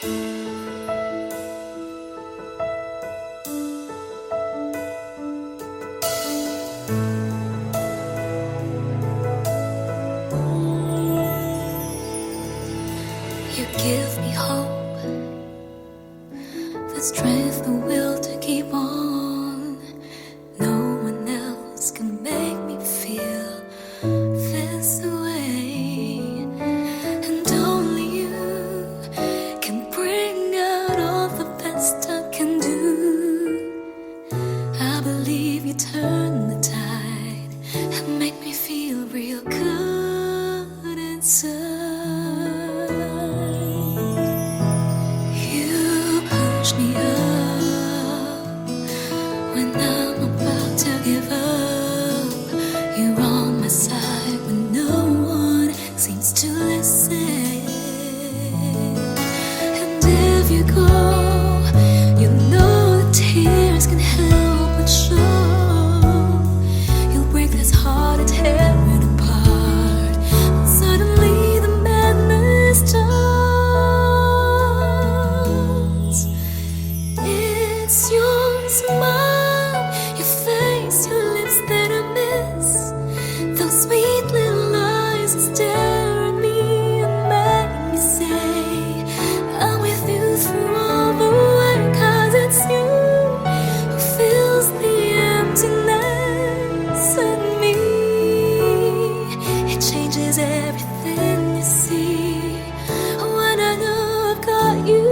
You give me hope, the strength, the will to keep on. No one else can make me feel this way, and only you can bring out all the best I can do. I believe you turn the tide and make me feel real good inside. Push me up when I'm about to give up. You're on my side when no one seems to listen. And if you go, you know the tears can help but show. You'll break this heart and tear it apart. And suddenly the madness starts. It's your smile, your face, your lips that I miss. Those sweet little eyes that stare at me and make me say I'm with you through all the way. 'Cause it's you who fills the emptiness in me. It changes everything you see when I know I've got you.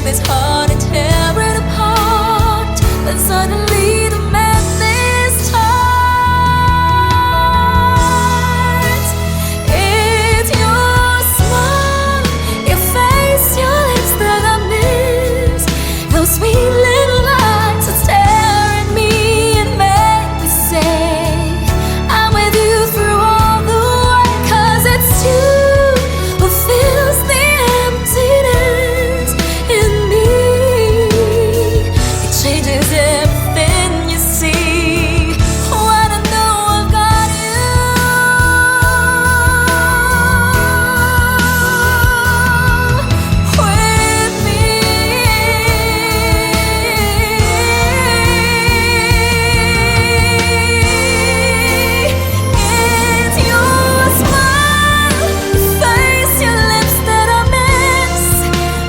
This heart and tear it apart, and suddenly the madness starts. It's your smile, your face, your lips that I miss. Those sweet little eyes that stare at me and make me say I'm with you through all the way. 'Cause it's you who fills the emptiness in me. It changes everything you see when I know I've got you. With me, it's your smile, your face, your lips that I miss.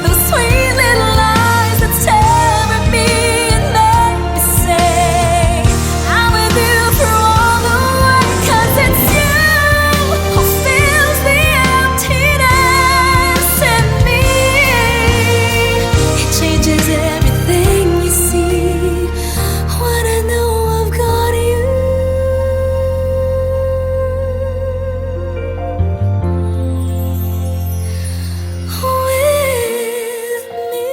Those sweet little eyes that stare at me and make me say I'm with you through all the way. 'Cause it's you who fills the emptiness in me. It changes everything you see when I know I've got you. With me.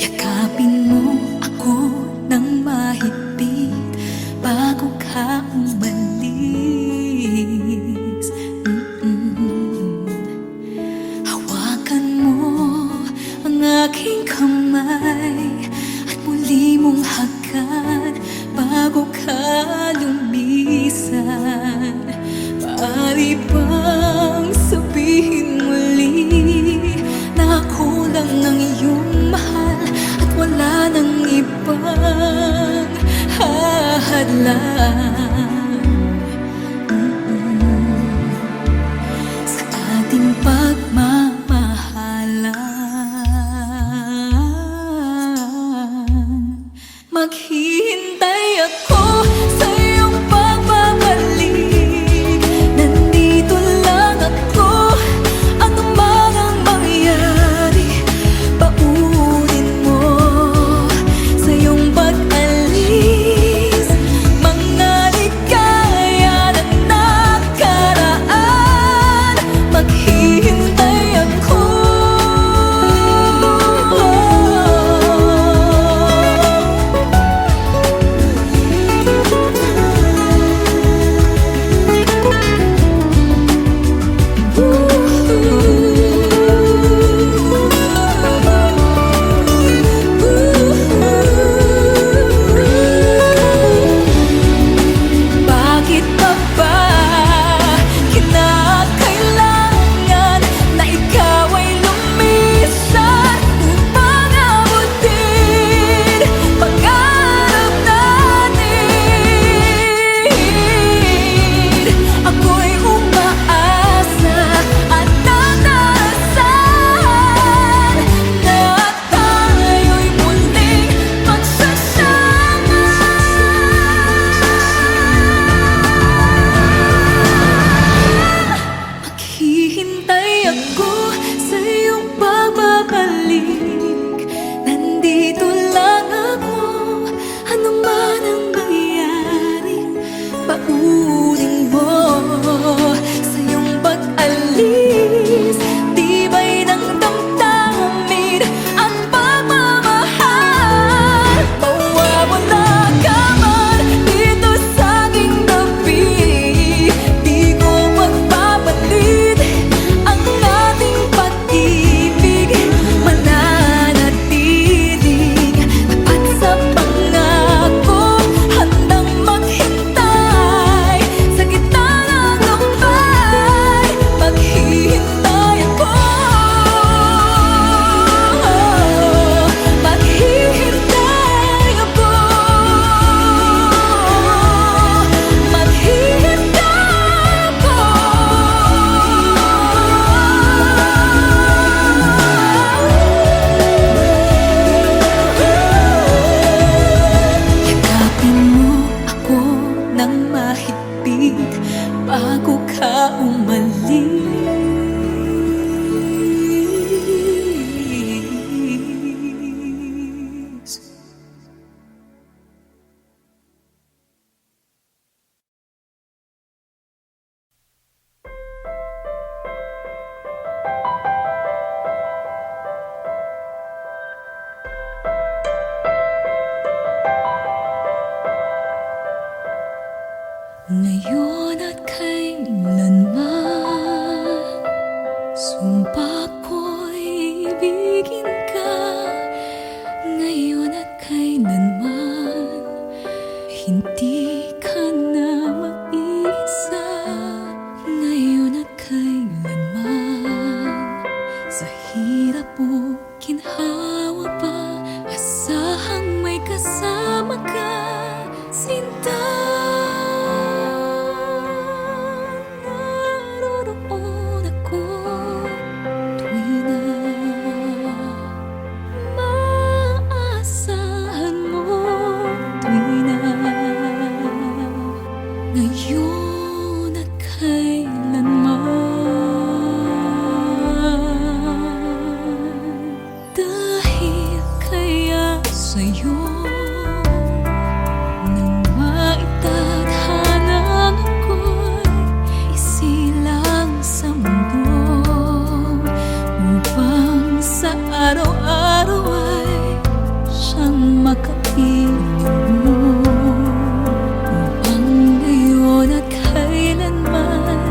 Yakapin mo ako ng mahigpit bago ka umalis. Hawakan mo ang aking kamay at muli mong hagan bago ka lumisan. Maaari bang sabihin lang sa ating pagmamahalan. Maghihintay ako sa iyong pagbabalik. Nandito lang ako, ano man ang mangyari. Paunin mo sa iyong pag-alis mga ligaya na nakaraan. Maghihintay ako. Bakit pa ba kinakailangan na ikaw ay lumisan upang abutin pangarap natin? Ako'y umaasa at nanasan na tayo'y muling magsasama. Maghihintay ako sa iyong pagbabalik. Nandito lang ako, ano man ang mangyari. Paunin mo sa iyong pag-alis tibay ng damdamin at pagmamahal. Mawawala ka man dito sa aking tabi, di ko magpapalit ang ating pag-ibig. Mananatiling tapat sa pangako, handang maghintay sa gitna ng lumbay. Maghihintay ako. Maghihintay ako. Maghihintay ako. Yakapin mo ako ng mahigpit bago ka umalis. Ngayon at kailanman, sumpa ko'y ibigin ka. Ngayon at kailanman, hindi ka na mag-isa. Ngayon at kailanman, sa hirap o ginhawa pa, asahang may kasama ka, sinta. Naroon ako tuwi na maasahan mo, tuwi na ngayon at kailanman. Dahil kaya sa'yo nang maitadhana ako'y isilang sa mundo, upang sa araw-araw ay siyang makapiling mo, upang ngayon at kailanman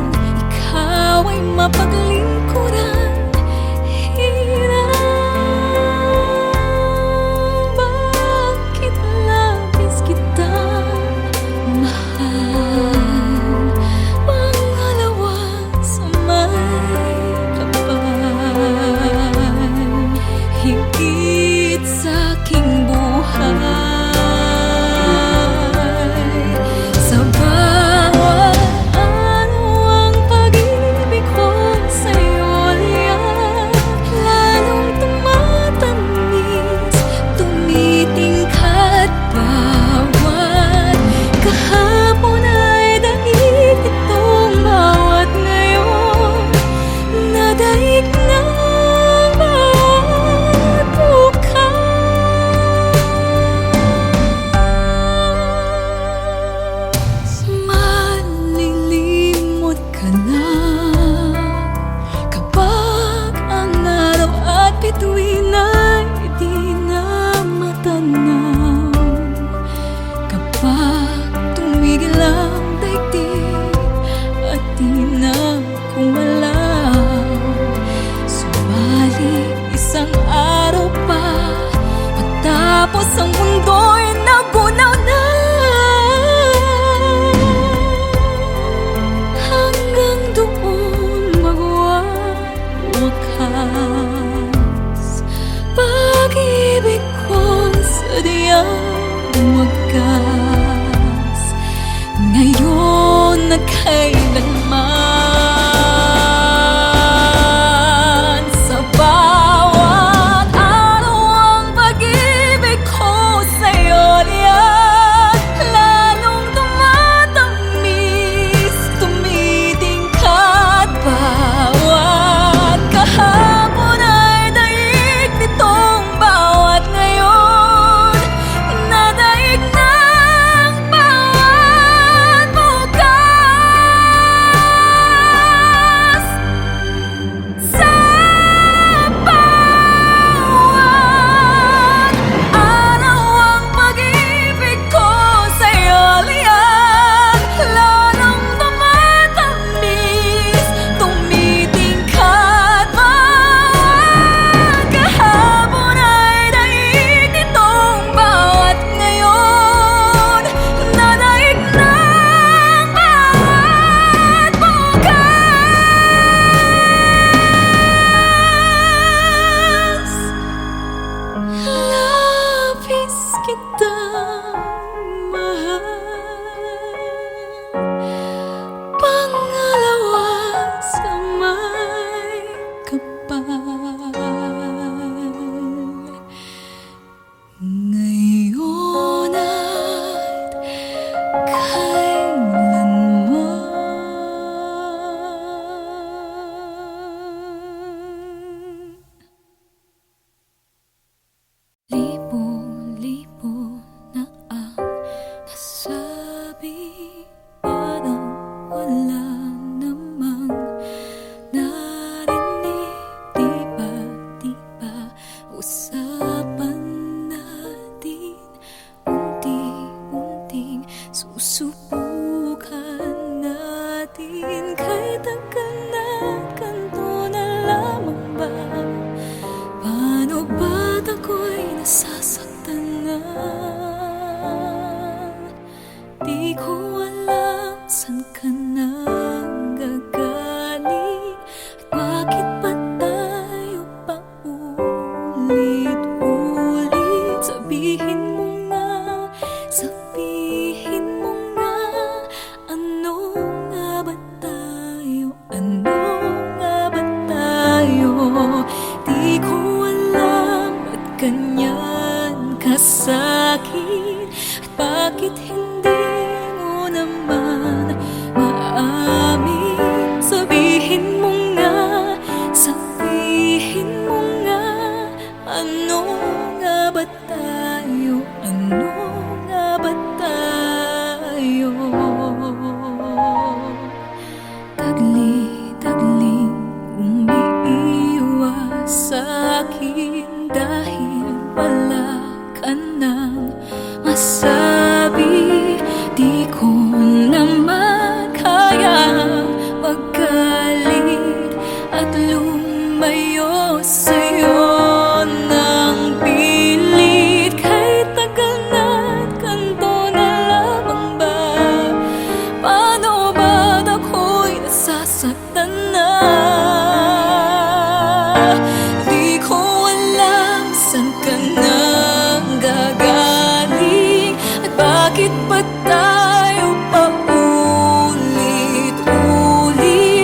Kay tagal na ganito na lamang ba? Paano ba't ako'y nasasaktan na? Di ko alam saan ka nang gagaling at bakit ba tayo paulit-ulit? Sabihin mo nga, ano nga ba tayo? Ano nga ba tayo? Di ko alam ba't ganyan ka sa'kin at bakit hindi mo naman maamin. Sabihin mo nga, ano nga ba tayo? Ano nga ba tayo? Tagli-tagling umiiwas sa'kin dahil wala ka nang masabi. Di ko naman kaya magalit at lumayo sa'yo ng pilit. Kay tagal na ganito na lamang ba? Paano ba't ako'y nasasaktan na? Di ko alam saan ka nang gagaling at bakit ba tayo paulit-ulit?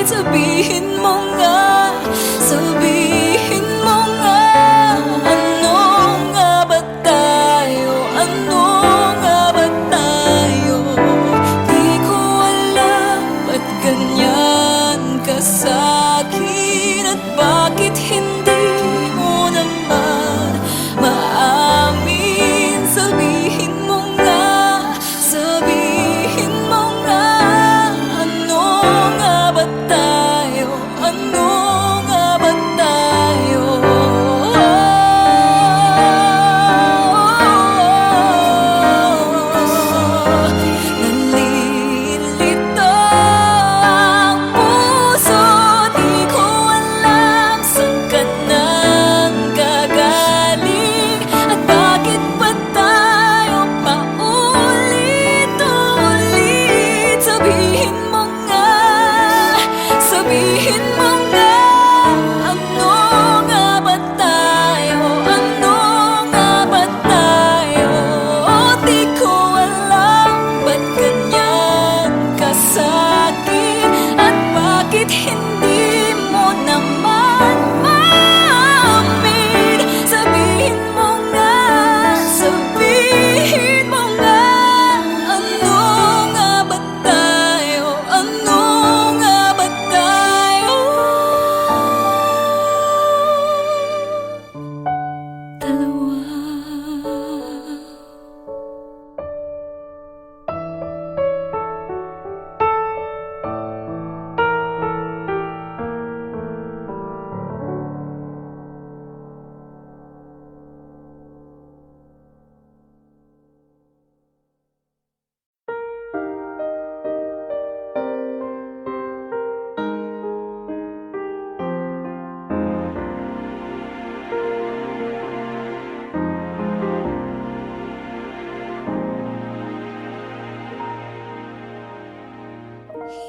Sabihin mo nga, ano nga ba tayo? Ano nga ba tayo? Di ko alam ba't ganyan ka sa'kin at bakit hindi mo naman maamin. Sabihin mo nga, ano nga ba tayo? Ano nga ba tayo? Nalilito ang puso, di ko alam saan ka nang gagaling at bakit ba tayo paulit-ulit? Sabihin mo nga, ano nga ba tayo? Ano nga ba tayo? Di ko alam ba't ganyan ka sa'kin at bakit hindi mo naman maamin. Sabihin mo nga, ano nga ba tayo? Ano nga ba tayo? Dalawa.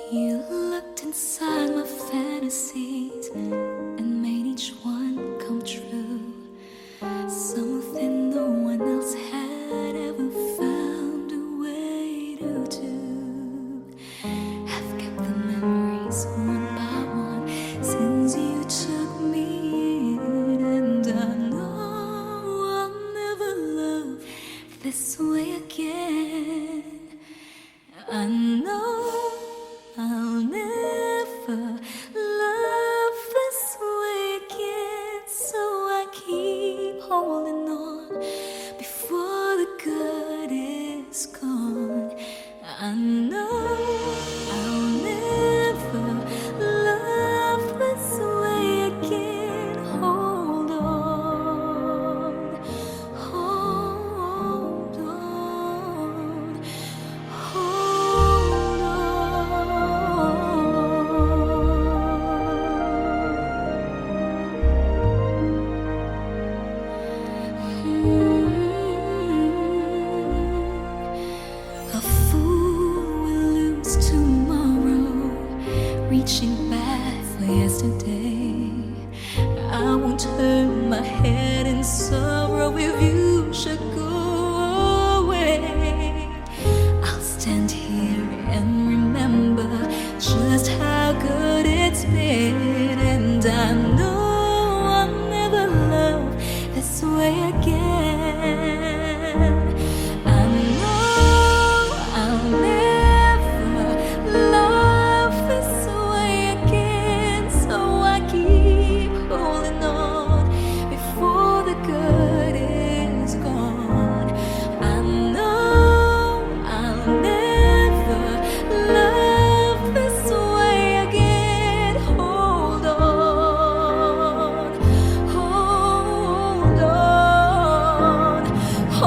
You looked inside my fantasies and made each one come true. Something no one else had ever found a way to do. I've kept the memories one by one since you took me in, and I know I'll never love this way again. I know I'll never love this way again, so I keep holding on before the good is gone. I know I'll never love this way again. Hold on, hold on, hold on. yesterday. I won't turn my head in sorrow if you should go away. I'll stand here and remember just how good it's been, and I know I'll never love this way again. I know I'll never love this way again, so I keep holding on before the good is gone. I know I'll never love this way again. Hold on, hold on, hold on.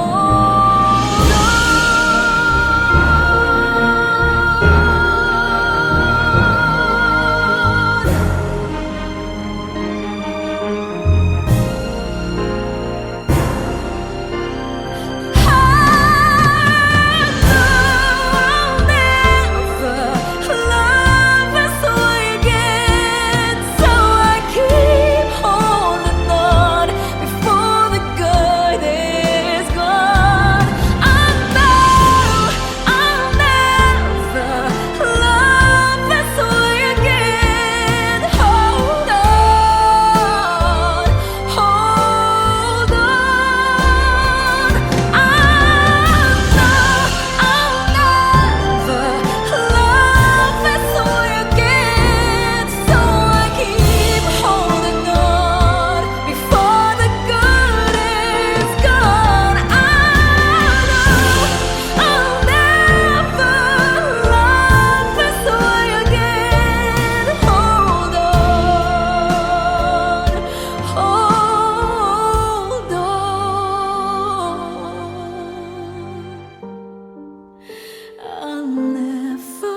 I'll never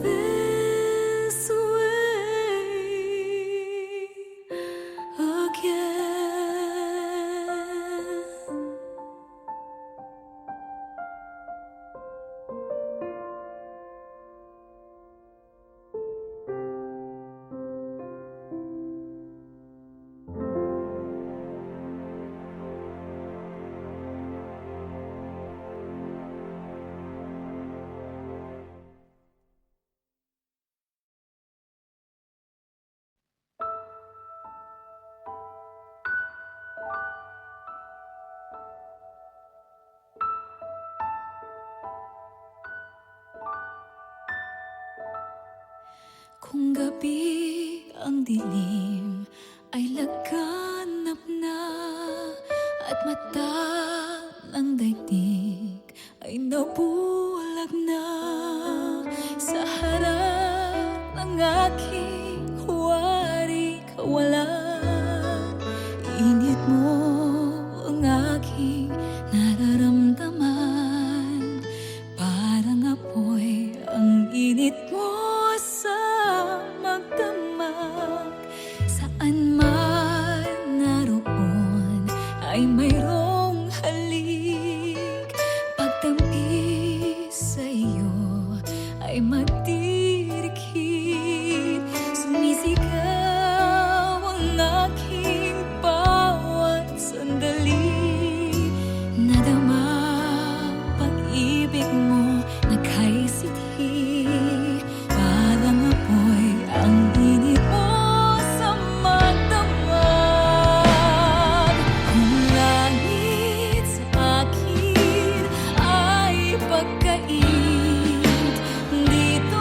love this way again. Kung gabi ang dilim ay laganap na, at mata ng daigdig ay nabulag na, sa harap ng aking huwari kawalan, init mo ang aking nararamdaman. Parang apoy ang init mo sa magdamag. Saan man naroon ay mayroong halik. Pagtampi sa iyo ay magdirikhit. Sumisigaw ang aking bawat sandali. Nadama pag-ibig mo nagkay sithi. Parang apoy ang init mo sa magdamag. Kung langit sa akin ay pagkait, dito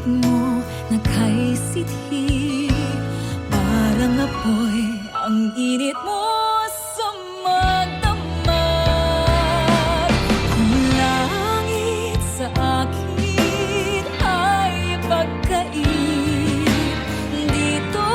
init mo na kay sithi, parang apoy ang init mo sa magdamag. Kung langit sa akin ay pagkait, dito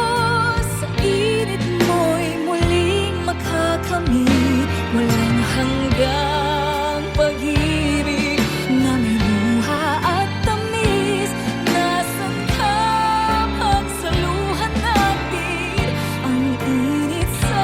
sa init mo'y muling makakamit. Walang hanggang pag-ibig na may luha at tamis. Nasaan ka pagsaluhan natin ang init sa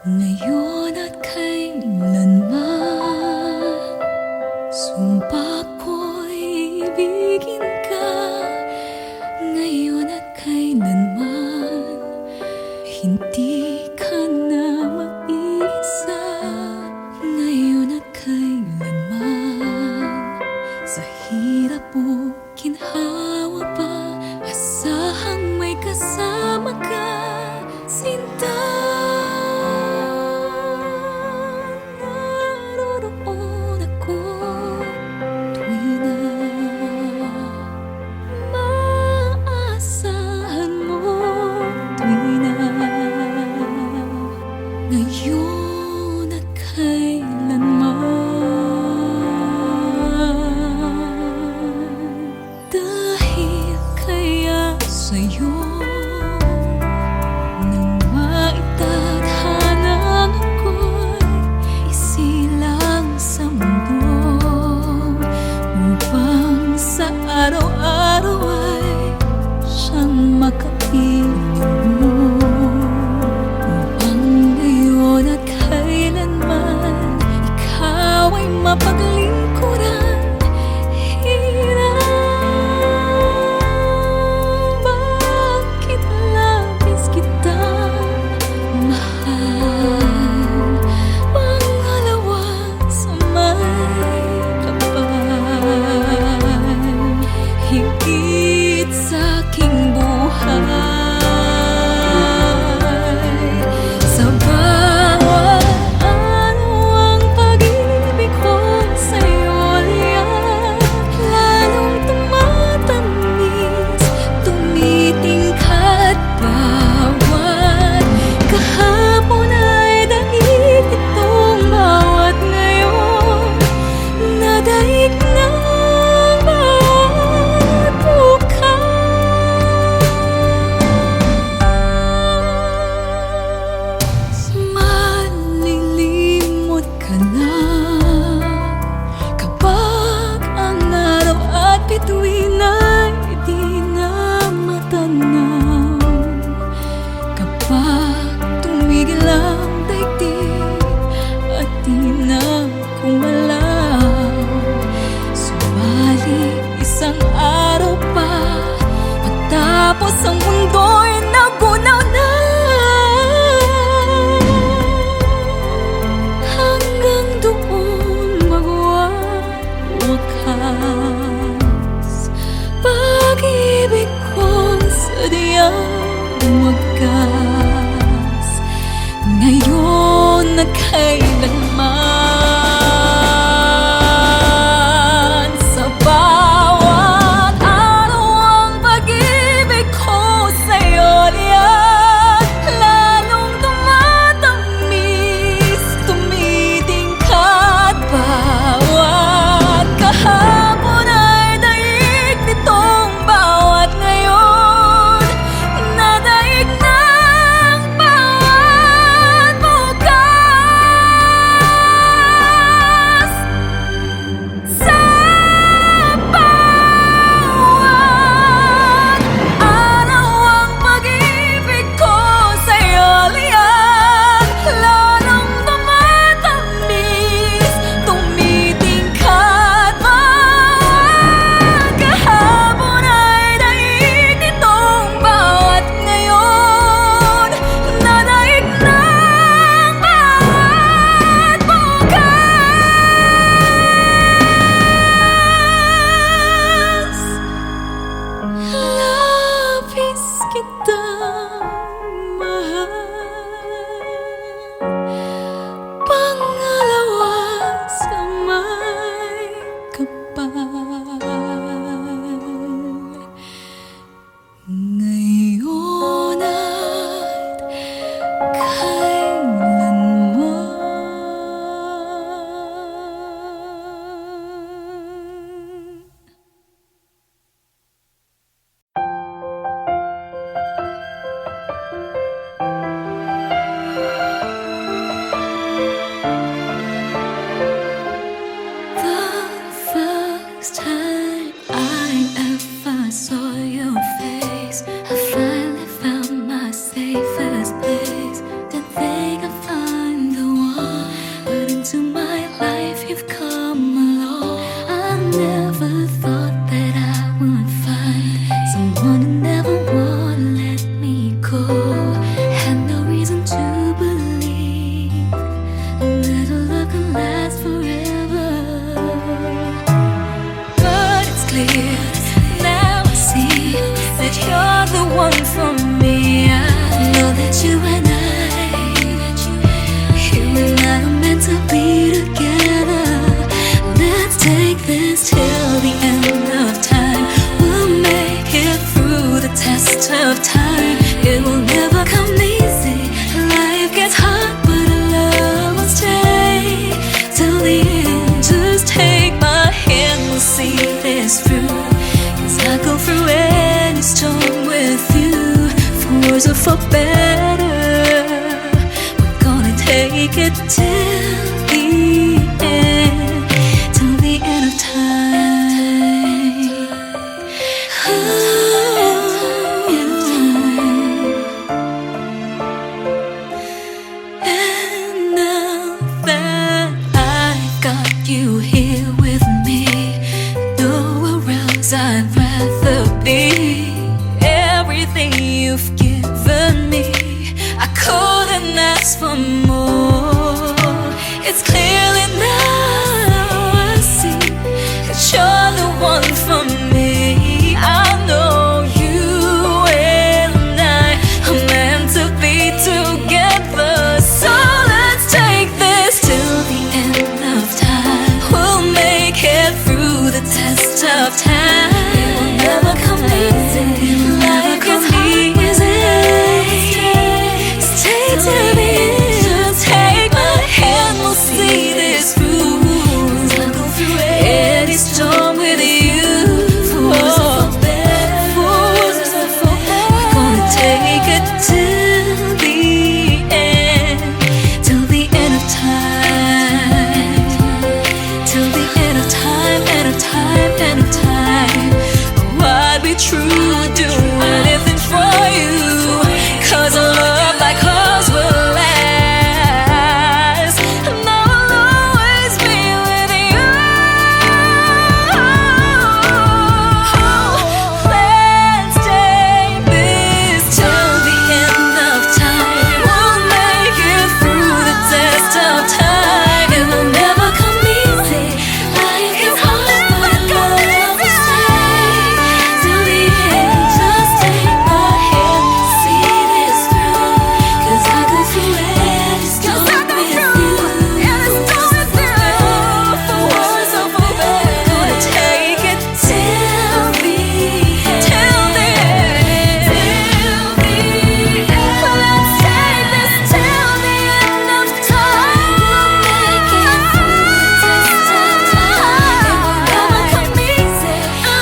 Ngayon at kailanman, sumpa ko'y ibigin ka. Ngayon at kailanman, hindi ka na mag-iisa. Ngayon at kailanman, sa hirap o ginhawa pa, asahang may kasama ka, sinta. Naroroon ako tuwi na maasahan mo, tuwi na ngayon at kailanman. Dahil kaya sa'yo nang maitadhana ako'y isilang sa mundo, upang sa araw-araw ay siyang makapiling mo, upang ngayon at kailanman ikaw ay mapaglingkuran. Bakit labis kitang mahal, pangalawa sa may kapal, higit sa aking buhay. Sa bawat araw ang pag-ibig ko sa'yo liyak, lalong tumatamis, tumitingkad. Bawat kahapon ay daig itong bawat ngayon, nadaig ng bawat bukas. Malilimot ka na kapag ang araw at bituin ay di na matanaw, kapag tumigil ang daigdig at di na kumalaw. Subalit isang araw pa, matapos ang mundo'y nagunaw na, hanggang doon magwawakas pag-ibig kong sadyang wagas. Ngayon na kailanman, sa bawat araw ang pag-ibig ko sa'yo liyak, lalong tumatamis, tumitingkad. Bawat kahapon ay daig nitong bawat ngayon, nadaig ng bawat bukas. worse or for better. We're gonna take it till the end, till the end of time. And now that I got you here with me, nowhere else I'd rather be. Everything you've given me, I couldn't ask for more. It's clearly now I see that you're the one for me. I know you and I are meant to be together. So let's take this till the end of time. We'll make it through the test of time. It will never come easy. Life gets easy. Stay till the end. Just take my hand, we'll see this through. 'Cause I'll go through any storm with you. For worse or for better, for worse or for better, we're gonna take it till the end, till the end of time, till the end of time, end of time, end of time. Oh, I'd be true, do anything for you, 'cause a love like ours will last, and I will always be with you. Let's take this till the end of time. We'll make it through the test of time. It will never come easy. Life is hard, but love will stay till the end. Just take my hand, see this through. 'Cause I go through any storm with you. For worse or for better, gonna take it till the end, till the end, till the end. Let's take this till the end of time. We'll make it through the test of time. It will never come easy.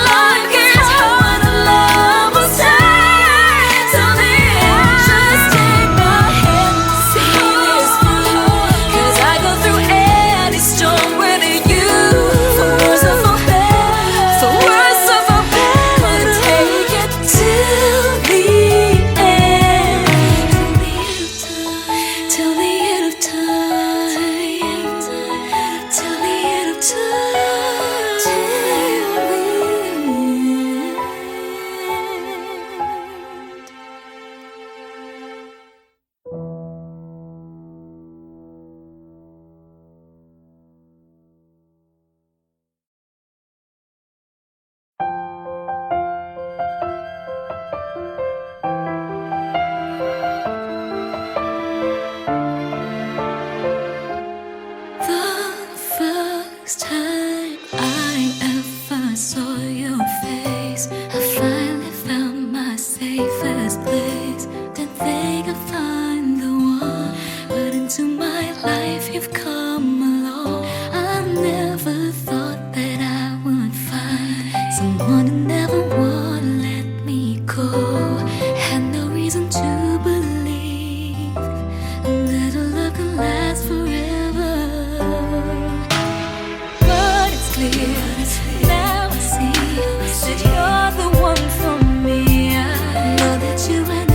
Life gets hard and love will stay till the end. Just take my hand, see this through. 'Cause I go through any storm with you. For worse or for better, for worse or for better, gonna take it till the end, till the end of time, till the end of time, till the end. The first time I ever saw your face, I finally found my safest place. Didn't think I'd find the one, but into my life you've come along. I never thought that I would find someone who never would let me go. Had no reason to believe that a love can last forever. But it's clear now I see that you're the one for me. I know that you and I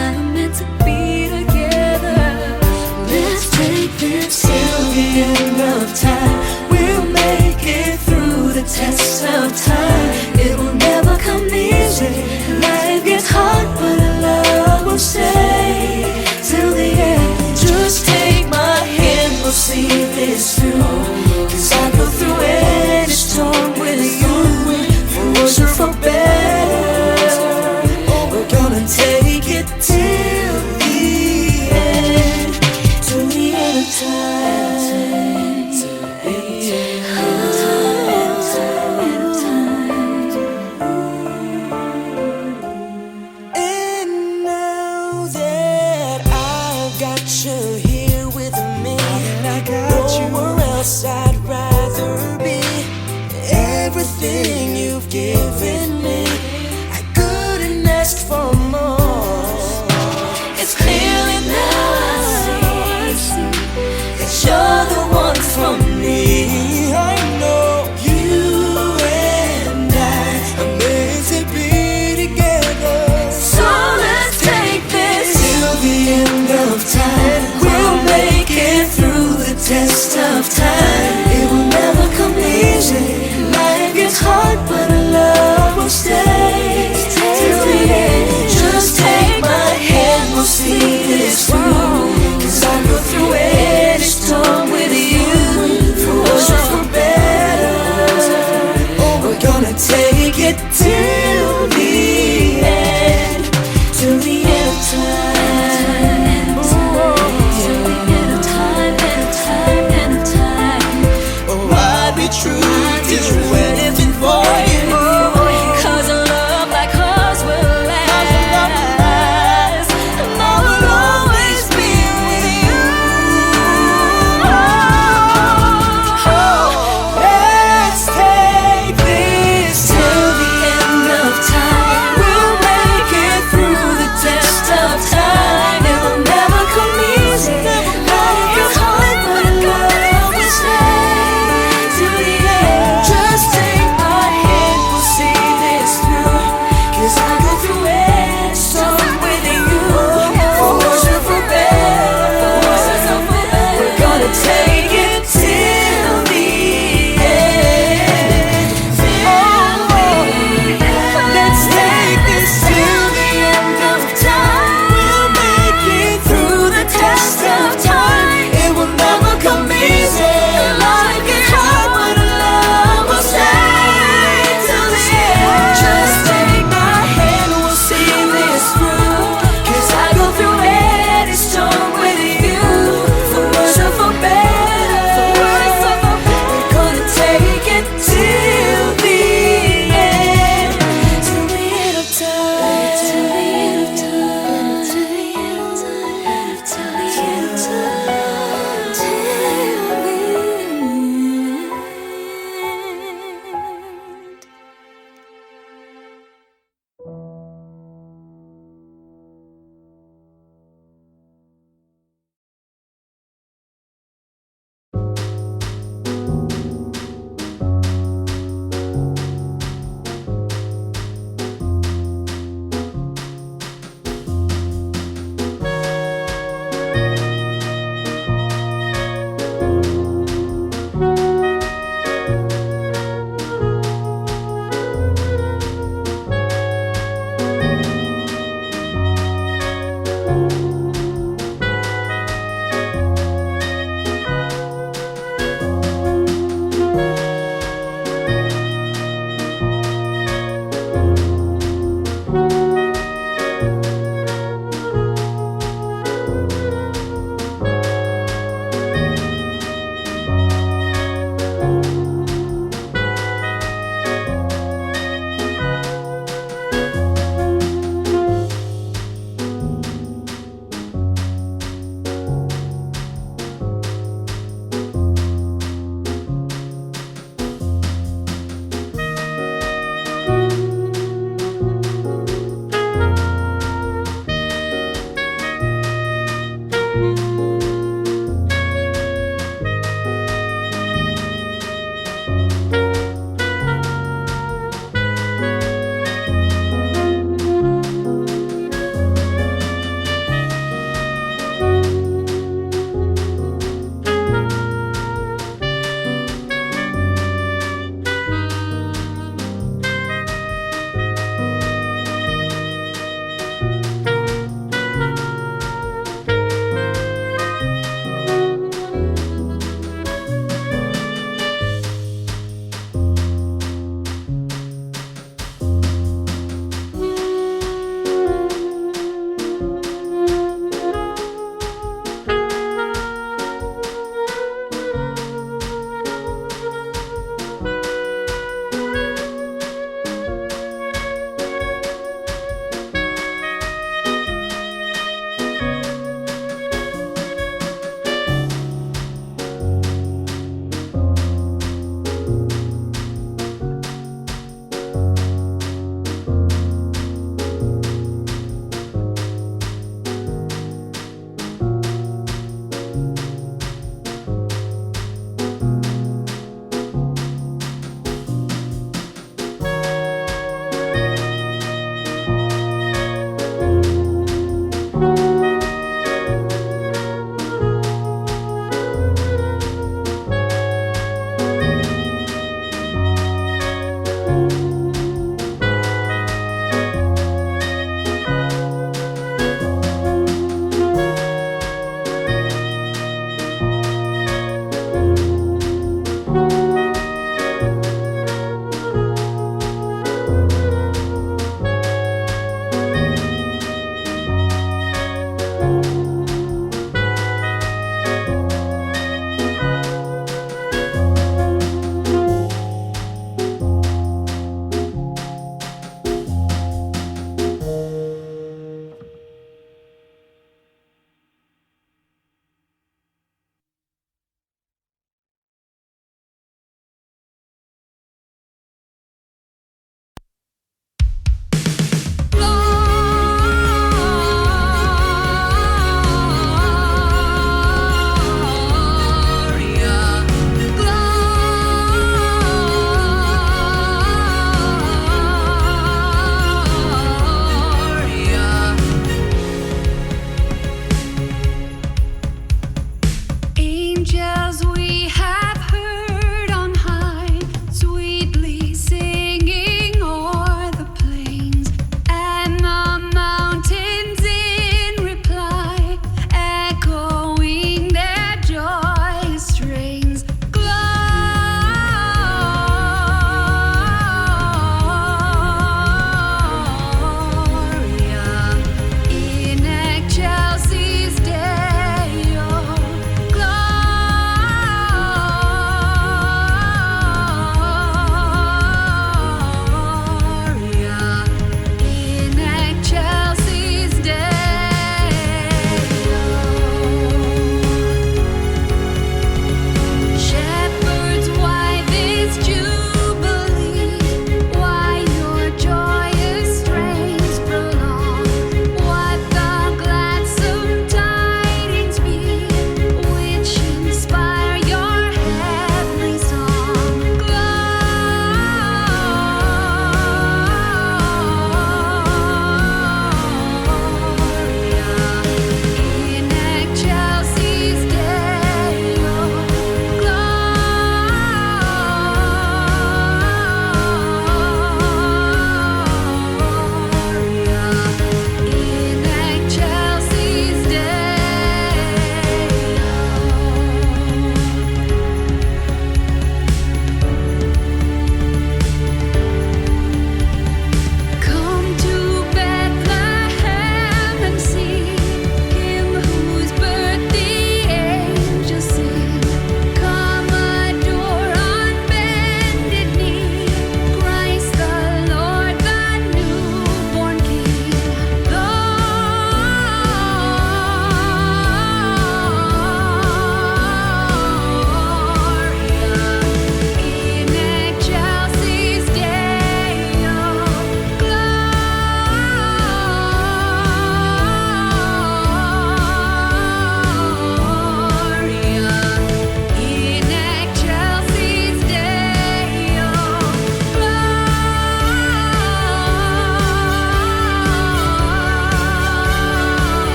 are meant to be together. Let's take this till the end of time. We'll make it through the test of time. It will never come easy. Life gets hard, but love will stay till the end. Just take my hand, we'll see this through. 'Cause I go through any storm with you. For worse or for better, we're gonna take it till the end, till the end of time, till the end of time. And now that I've got you here with me, nowhere else I'd rather be. Everything you've given me, I couldn't test